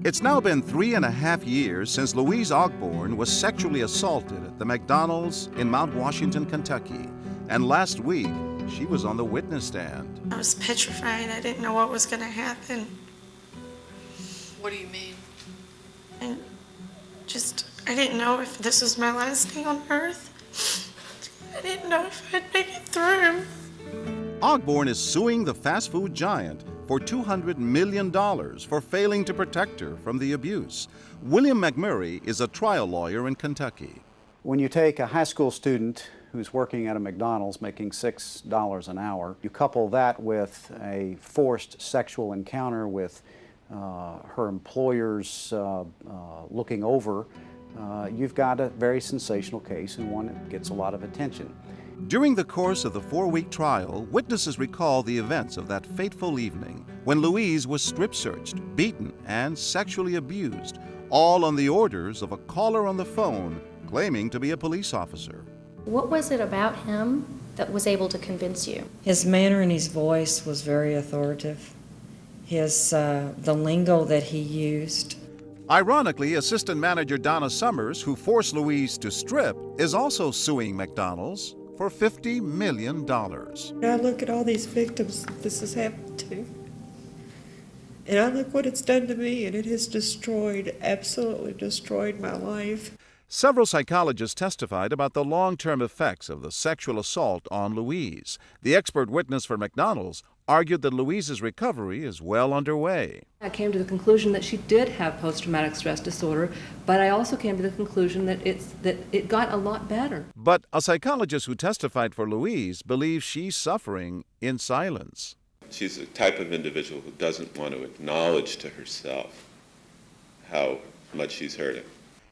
It's now been 3.5 years since Louise Ogborn was sexually assaulted at the McDonald's in Mount Washington, Kentucky. And last week, she was on the witness stand. I was petrified. I didn't know what was going to happen. What do you mean? And I didn't know if this was my last day on earth. I didn't know if I'd make it through. Ogborn is suing the fast food giant for $200 million for failing to protect her from the abuse. William McMurray is a trial lawyer in Kentucky. When you take a high school student who's working at a McDonald's making $6 an hour, you couple that with a forced sexual encounter with her employers looking over, you've got a very sensational case and one that gets a lot of attention. During the course of the 4-week trial, witnesses recall the events of that fateful evening when Louise was strip-searched, beaten, and sexually abused, all on the orders of a caller on the phone claiming to be a police officer. What was it about him that was able to convince you? His manner and his voice was very authoritative. The lingo that he used. Ironically, assistant manager Donna Summers, who forced Louise to strip, is also suing McDonald's for $50 million. I look at all these victims this has happened to, and I look what it's done to me, and it has absolutely destroyed my life. Several psychologists testified about the long-term effects of the sexual assault on Louise. The expert witness for McDonald's argued that Louise's recovery is well underway. I came to the conclusion that she did have post-traumatic stress disorder, but I also came to the conclusion that it got a lot better. But a psychologist who testified for Louise believes she's suffering in silence. She's the type of individual who doesn't want to acknowledge to herself how much she's hurting.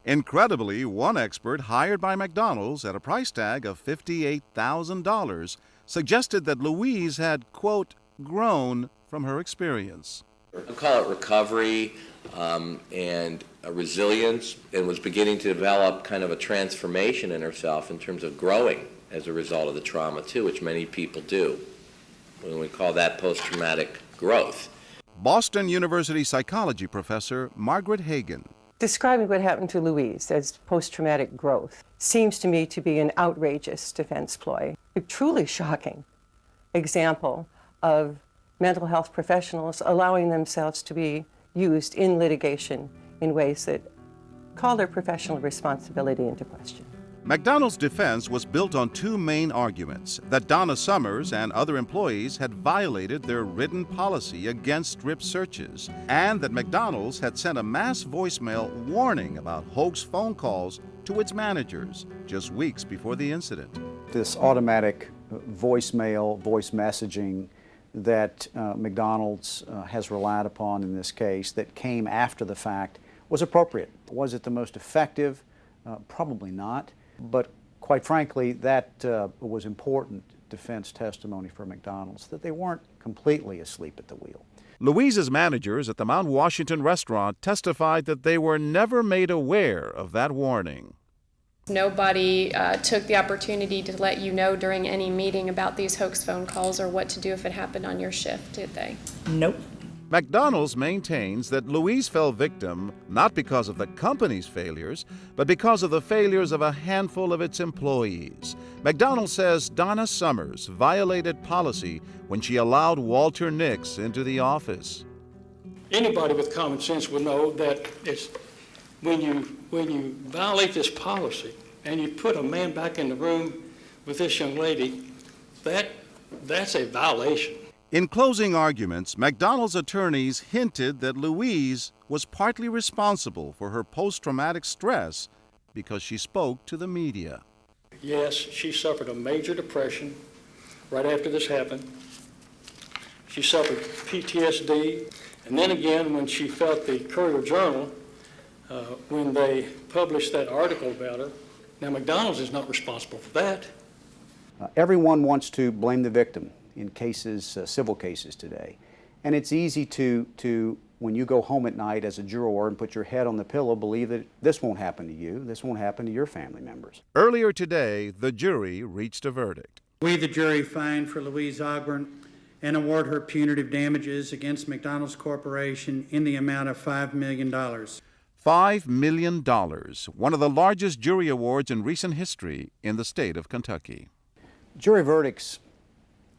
Incredibly, one expert hired by McDonald's at a price tag of $58,000 suggested that Louise had, quote, grown from her experience. I call it recovery and a resilience, and was beginning to develop kind of a transformation in herself in terms of growing as a result of the trauma too, which many people do. We call that post-traumatic growth. Boston University psychology professor Margaret Hagan. Describing what happened to Louise as post-traumatic growth seems to me to be an outrageous defense ploy, a truly shocking example of mental health professionals allowing themselves to be used in litigation in ways that call their professional responsibility into question. McDonald's defense was built on two main arguments: that Donna Summers and other employees had violated their written policy against strip searches, and that McDonald's had sent a mass voicemail warning about hoax phone calls to its managers just weeks before the incident. This automatic voicemail, voice messaging that McDonald's has relied upon in this case that came after the fact was appropriate. Was it the most effective? Probably not. But quite frankly, that was important defense testimony for McDonald's, that they weren't completely asleep at the wheel. Louise's managers at the Mount Washington restaurant testified that they were never made aware of that warning. Nobody took the opportunity to let you know during any meeting about these hoax phone calls or what to do if it happened on your shift, did they? Nope. McDonald's maintains that Louise fell victim not because of the company's failures, but because of the failures of a handful of its employees. McDonald's says Donna Summers violated policy when she allowed Walter Nix into the office. Anybody with common sense would know that it's when you violate this policy and you put a man back in the room with this young lady, that's a violation. In closing arguments, McDonald's attorneys hinted that Louise was partly responsible for her post-traumatic stress because she spoke to the media. Yes, she suffered a major depression right after this happened. She suffered PTSD, and then again when she felt the Courier-Journal, when they published that article about her. Now, McDonald's is not responsible for that. Everyone wants to blame the victim in cases, civil cases today. And it's easy to, when you go home at night as a juror and put your head on the pillow, believe that this won't happen to you, this won't happen to your family members. Earlier today, the jury reached a verdict. We, the jury, find for Louise Ogborn and award her punitive damages against McDonald's Corporation in the amount of $5 million. $5 million, one of the largest jury awards in recent history in the state of Kentucky. Jury verdicts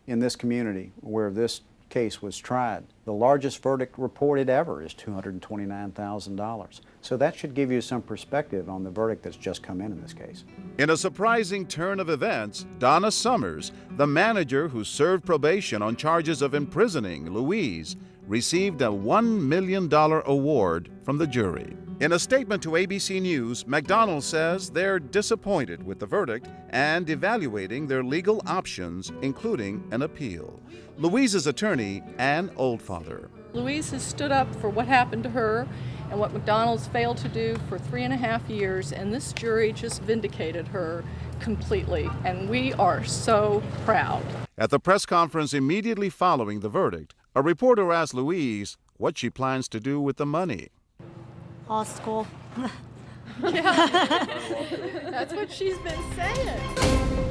in this community where this case was tried, the largest verdict reported ever is $229,000. So that should give you some perspective on the verdict that's just come in this case. In a surprising turn of events, Donna Summers, the manager who served probation on charges of imprisoning Louise, received a $1 million award from the jury. In a statement to ABC News, McDonald's says they're disappointed with the verdict and evaluating their legal options, including an appeal. Louise's attorney, Ann Oldfather. Louise has stood up for what happened to her and what McDonald's failed to do for 3.5 years, and this jury just vindicated her completely, and we are so proud. At the press conference immediately following the verdict, a reporter asked Louise what she plans to do with the money. Law school. Yeah, that's what she's been saying.